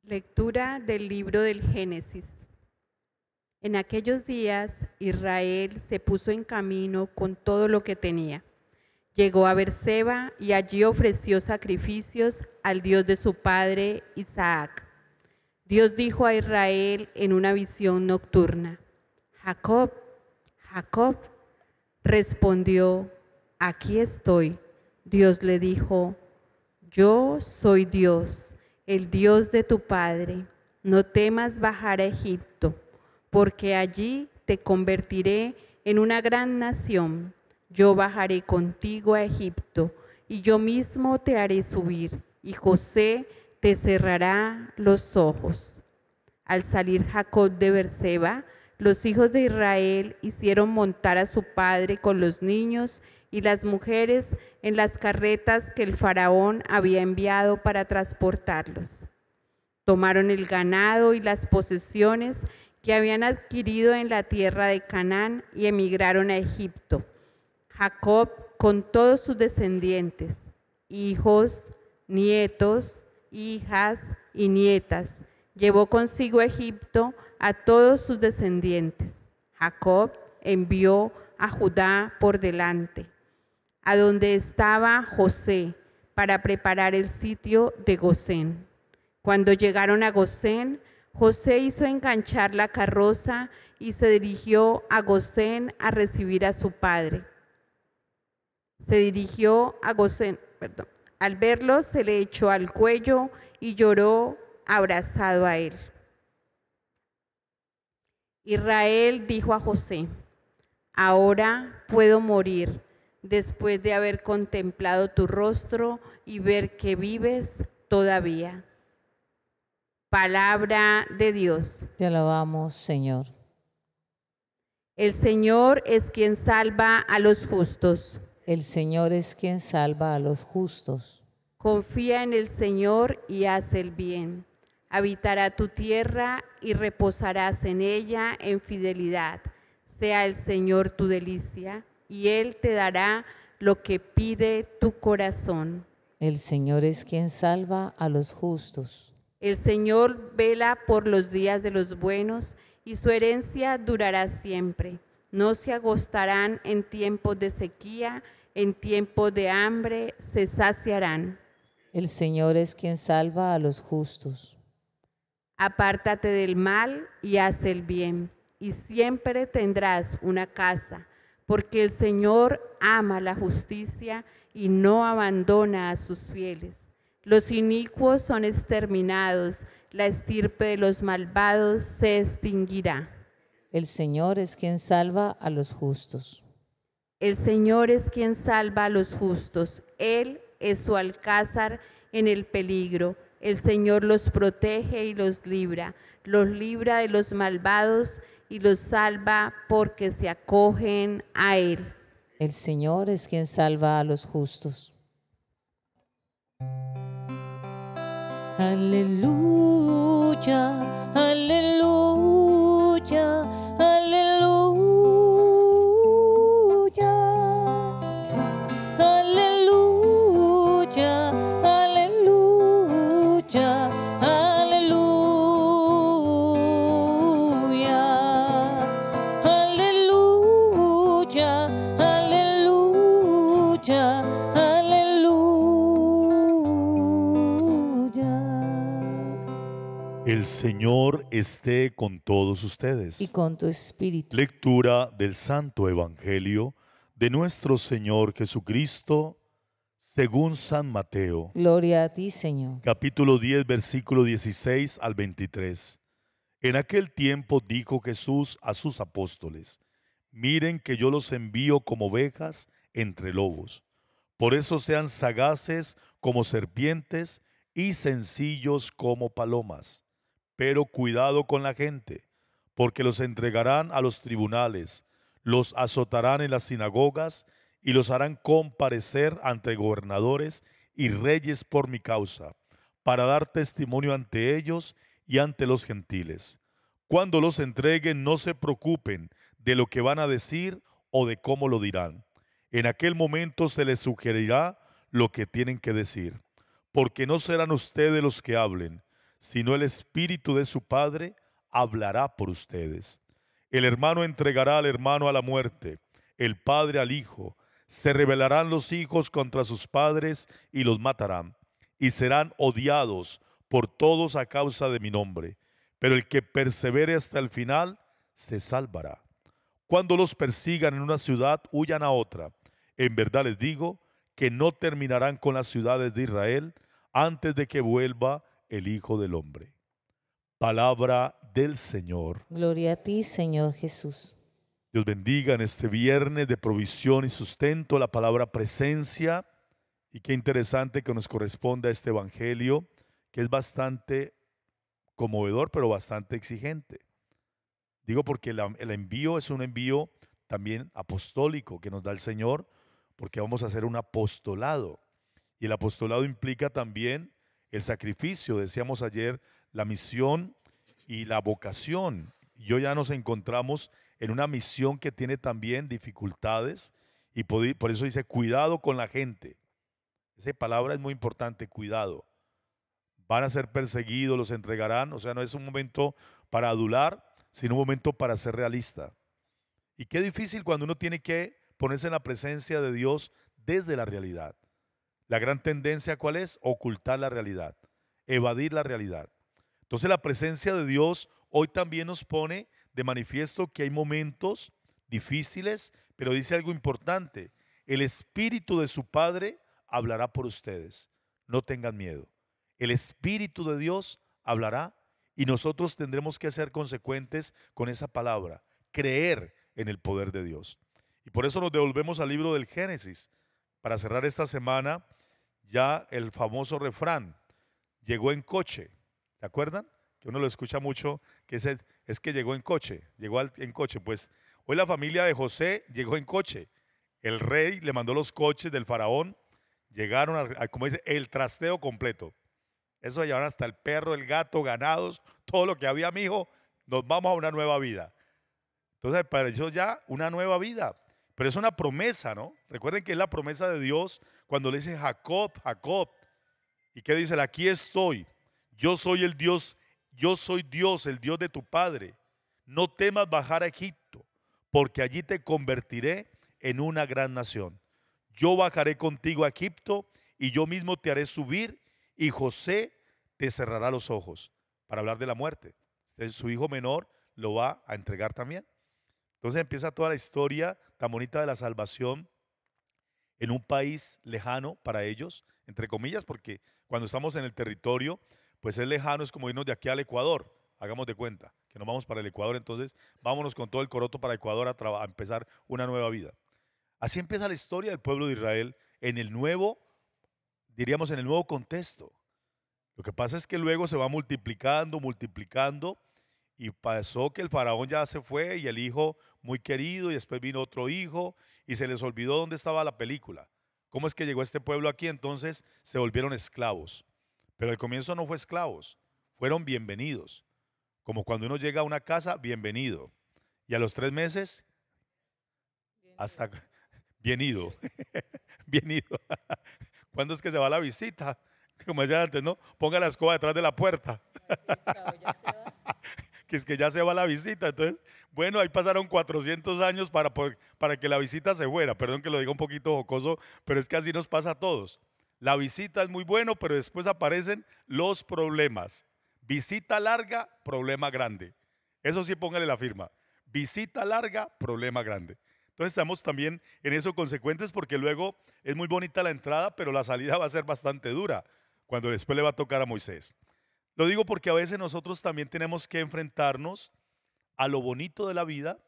Lectura del libro del Génesis. En aquellos días Israel se puso en camino con todo lo que tenía. Llegó a Berseba y allí ofreció sacrificios al Dios de su padre Isaac. Dios dijo a Israel en una visión nocturna: Jacob, Jacob. Respondió: aquí estoy. Dios le dijo: yo soy Dios, el Dios de tu padre. No temas bajar a Egipto, porque allí te convertiré en una gran nación. Yo bajaré contigo a Egipto, y yo mismo te haré subir, y José te cerrará los ojos. Al salir Jacob de Berseba, los hijos de Israel hicieron montar a su padre con los niños y las mujeres en las carretas que el faraón había enviado para transportarlos. Tomaron el ganado y las posesiones que habían adquirido en la tierra de Canaán y emigraron a Egipto. Jacob con todos sus descendientes, hijos, nietos, hijas y nietas, llevó consigo a Egipto a todos sus descendientes. Jacob envió a Judá por delante, a donde estaba José, para preparar el sitio de Gosén. Cuando llegaron a Gosén, José hizo enganchar la carroza y se dirigió a Gosén a recibir a su padre. Al verlo, se le echó al cuello y lloró abrazado a él. Israel dijo a José: ahora puedo morir después de haber contemplado tu rostro y ver que vives todavía. Palabra de Dios. Te alabamos, Señor. El Señor es quien salva a los justos. El Señor es quien salva a los justos. Confía en el Señor y haz el bien. Habitará tu tierra y reposarás en ella en fidelidad. Sea el Señor tu delicia, y Él te dará lo que pide tu corazón. El Señor es quien salva a los justos. El Señor vela por los días de los buenos, y su herencia durará siempre. No se agostarán en tiempos de sequía, en tiempos de hambre se saciarán. El Señor es quien salva a los justos. Apártate del mal y haz el bien, y siempre tendrás una casa, porque el Señor ama la justicia y no abandona a sus fieles. Los inicuos son exterminados, la estirpe de los malvados se extinguirá. El Señor es quien salva a los justos. El Señor es quien salva a los justos. Él es su alcázar en el peligro. El Señor los protege y los libra de los malvados y los salva porque se acogen a Él. El Señor es quien salva a los justos. Aleluya, aleluya, aleluya, aleluya, aleluya, aleluya, aleluya, aleluya, aleluya. El Señor esté con todos ustedes. Y con tu espíritu. Lectura del Santo Evangelio de nuestro Señor Jesucristo según San Mateo. Gloria a ti, Señor. Capítulo 10, versículo 16 al 23. En aquel tiempo dijo Jesús a sus apóstoles: miren que yo los envío como ovejas entre lobos. Por eso sean sagaces como serpientes y sencillos como palomas. Pero cuidado con la gente, porque los entregarán a los tribunales, los azotarán en las sinagogas y los harán comparecer ante gobernadores y reyes por mi causa, para dar testimonio ante ellos y ante los gentiles. Cuando los entreguen, no se preocupen de lo que van a decir o de cómo lo dirán. En aquel momento se les sugerirá lo que tienen que decir, porque no serán ustedes los que hablen, sino el Espíritu de su Padre hablará por ustedes. El hermano entregará al hermano a la muerte, el padre al hijo. Se rebelarán los hijos contra sus padres y los matarán, y serán odiados por todos a causa de mi nombre. Pero el que persevere hasta el final, se salvará. Cuando los persigan en una ciudad, huyan a otra. En verdad les digo que no terminarán con las ciudades de Israel antes de que vuelva el Hijo del Hombre. Palabra del Señor. Gloria a ti, Señor Jesús. Dios bendiga en este viernes de provisión y sustento la palabra presencia. Y qué interesante que nos corresponda este evangelio, que es bastante conmovedor, pero bastante exigente. Digo porque el envío es un envío también apostólico que nos da el Señor, porque vamos a hacer un apostolado. Y el apostolado implica también el sacrificio, decíamos ayer, la misión y la vocación. Y hoy ya nos encontramos en una misión que tiene también dificultades y por eso dice cuidado con la gente. Esa palabra es muy importante, cuidado. Van a ser perseguidos, los entregarán, o sea, no es un momento para adular, sino un momento para ser realista. Y qué difícil cuando uno tiene que ponerse en la presencia de Dios desde la realidad. La gran tendencia, ¿cuál es? Ocultar la realidad, evadir la realidad. Entonces la presencia de Dios hoy también nos pone de manifiesto que hay momentos difíciles, pero dice algo importante: el Espíritu de su Padre hablará por ustedes, no tengan miedo. El Espíritu de Dios hablará y nosotros tendremos que ser consecuentes con esa palabra, creer en el poder de Dios. Y por eso nos devolvemos al libro del Génesis, para cerrar esta semana ya el famoso refrán, llegó en coche. ¿Se acuerdan? Que uno lo escucha mucho, que es que llegó en coche, en coche. Pues hoy la familia de José llegó en coche. El rey le mandó los coches del faraón, llegaron como dice, el trasteo completo. Eso llevaron hasta el perro, el gato, ganados, todo lo que había, mijo, nos vamos a una nueva vida. Entonces para ellos ya una nueva vida. Pero es una promesa, ¿no? Recuerden que es la promesa de Dios cuando le dice Jacob, Jacob. ¿Y qué dice? Aquí estoy. Yo soy el Dios, yo soy Dios, el Dios de tu padre. No temas bajar a Egipto, porque allí te convertiré en una gran nación. Yo bajaré contigo a Egipto y yo mismo te haré subir y José te cerrará los ojos. Para hablar de la muerte. Su hijo menor lo va a entregar también. Entonces empieza toda la historia tan bonita de la salvación en un país lejano para ellos, entre comillas, porque cuando estamos en el territorio, pues es lejano, es como irnos de aquí al Ecuador, hagamos de cuenta, que nos vamos para el Ecuador, entonces vámonos con todo el coroto para Ecuador a empezar una nueva vida. Así empieza la historia del pueblo de Israel en el nuevo, diríamos en el nuevo contexto. Lo que pasa es que luego se va multiplicando, multiplicando, y pasó que el faraón ya se fue y el hijo muy querido y después vino otro hijo y se les olvidó dónde estaba la película. ¿Cómo es que llegó este pueblo aquí? Entonces se volvieron esclavos. Pero al comienzo no fue esclavos, fueron bienvenidos. Como cuando uno llega a una casa, bienvenido. Y a los 3 meses, hasta bien ido. Bien ido. ¿Cuándo es que se va la visita? Como decía antes, ¿no? Ponga la escoba detrás de la puerta. Que es que ya se va la visita. Entonces, bueno, ahí pasaron 400 años para que la visita se fuera. Perdón que lo diga un poquito jocoso, pero es que así nos pasa a todos. La visita es muy bueno, pero después aparecen los problemas. Visita larga, problema grande. Eso sí, póngale la firma. Visita larga, problema grande. Entonces estamos también en eso consecuentes porque luego es muy bonita la entrada, pero la salida va a ser bastante dura cuando después le va a tocar a Moisés. Lo digo porque a veces nosotros también tenemos que enfrentarnos a lo bonito de la vida,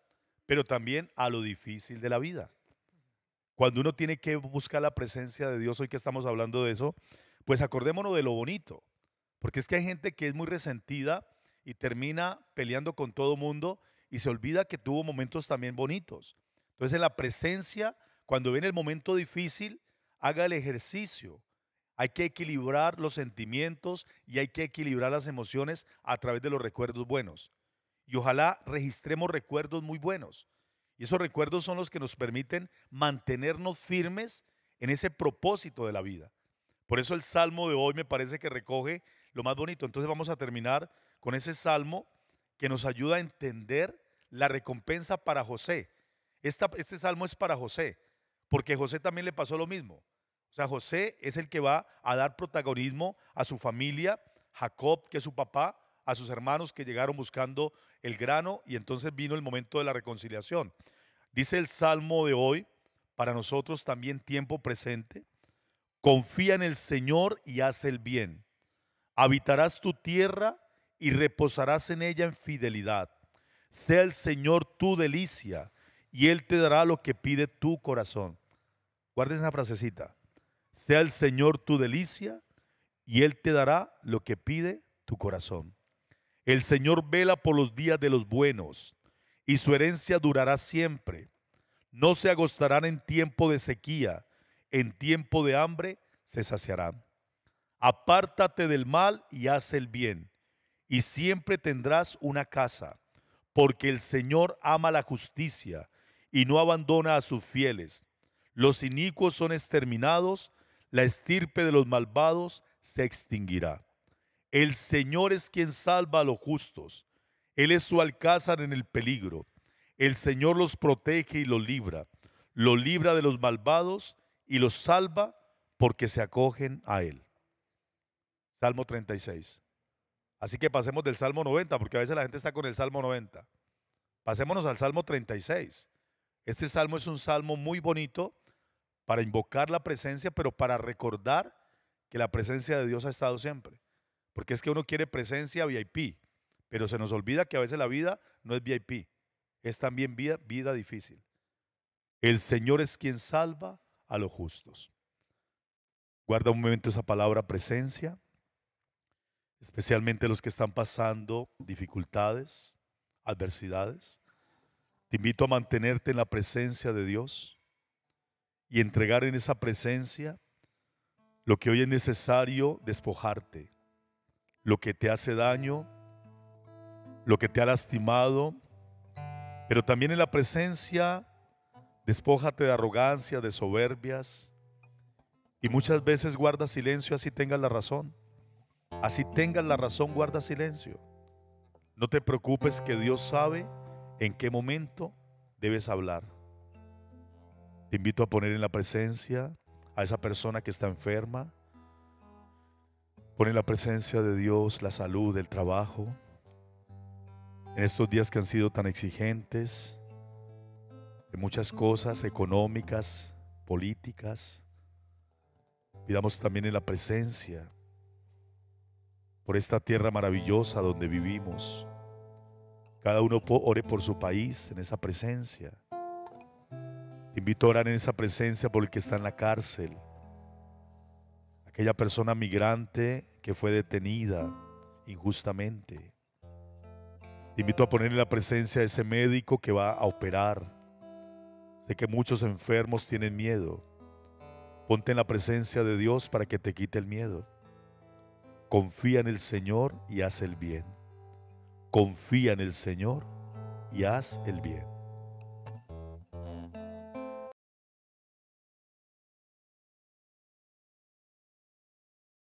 pero también a lo difícil de la vida. Cuando uno tiene que buscar la presencia de Dios, hoy que estamos hablando de eso, pues acordémonos de lo bonito, porque es que hay gente que es muy resentida y termina peleando con todo mundo y se olvida que tuvo momentos también bonitos. Entonces en la presencia, cuando viene el momento difícil, haga el ejercicio. Hay que equilibrar los sentimientos y hay que equilibrar las emociones a través de los recuerdos buenos. Y ojalá registremos recuerdos muy buenos. Y esos recuerdos son los que nos permiten mantenernos firmes en ese propósito de la vida. Por eso el Salmo de hoy me parece que recoge lo más bonito. Entonces vamos a terminar con ese salmo que nos ayuda a entender la recompensa para José. Este salmo es para José, porque a José también le pasó lo mismo. O sea, José es el que va a dar protagonismo a su familia, Jacob, que es su papá, a sus hermanos que llegaron buscando el grano, y entonces vino el momento de la reconciliación. Dice el salmo de hoy, para nosotros también tiempo presente: confía en el Señor y haz el bien. Habitarás tu tierra y reposarás en ella en fidelidad. Sea el Señor tu delicia y Él te dará lo que pide tu corazón. Guarden esa frasecita. Sea el Señor tu delicia y Él te dará lo que pide tu corazón. El Señor vela por los días de los buenos y su herencia durará siempre. No se agostarán en tiempo de sequía, en tiempo de hambre se saciarán. Apártate del mal y haz el bien, y siempre tendrás una casa, porque el Señor ama la justicia y no abandona a sus fieles. Los inicuos son exterminados, la estirpe de los malvados se extinguirá. El Señor es quien salva a los justos, Él es su alcázar en el peligro. El Señor los protege y los libra de los malvados y los salva porque se acogen a Él. Salmo 36. Así que pasemos del Salmo 90, porque a veces la gente está con el Salmo 90. Pasémonos al Salmo 36. Este salmo es un salmo muy bonito para invocar la presencia, pero para recordar que la presencia de Dios ha estado siempre. Porque es que uno quiere presencia VIP, pero se nos olvida que a veces la vida no es VIP, es también vida difícil. El Señor es quien salva a los justos. Guarda un momento esa palabra presencia, especialmente los que están pasando dificultades, adversidades. Te invito a mantenerte en la presencia de Dios y entregar en esa presencia lo que hoy es necesario despojarte, lo que te hace daño, lo que te ha lastimado, pero también en la presencia despójate de arrogancia, de soberbias, y muchas veces guarda silencio así tengas la razón. Así tengas la razón, guarda silencio. No te preocupes, que Dios sabe en qué momento debes hablar. Te invito a poner en la presencia a esa persona que está enferma. Pon en la presencia de Dios la salud, el trabajo. En estos días que han sido tan exigentes, de muchas cosas económicas, políticas, pidamos también en la presencia por esta tierra maravillosa donde vivimos. Cada uno ore por su país en esa presencia. Te invito a orar en esa presencia por el que está en la cárcel, aquella persona migrante que fue detenida injustamente. Te invito a poner en la presencia a ese médico que va a operar. Sé que muchos enfermos tienen miedo. Ponte en la presencia de Dios para que te quite el miedo. Confía en el Señor y haz el bien. Confía en el Señor y haz el bien.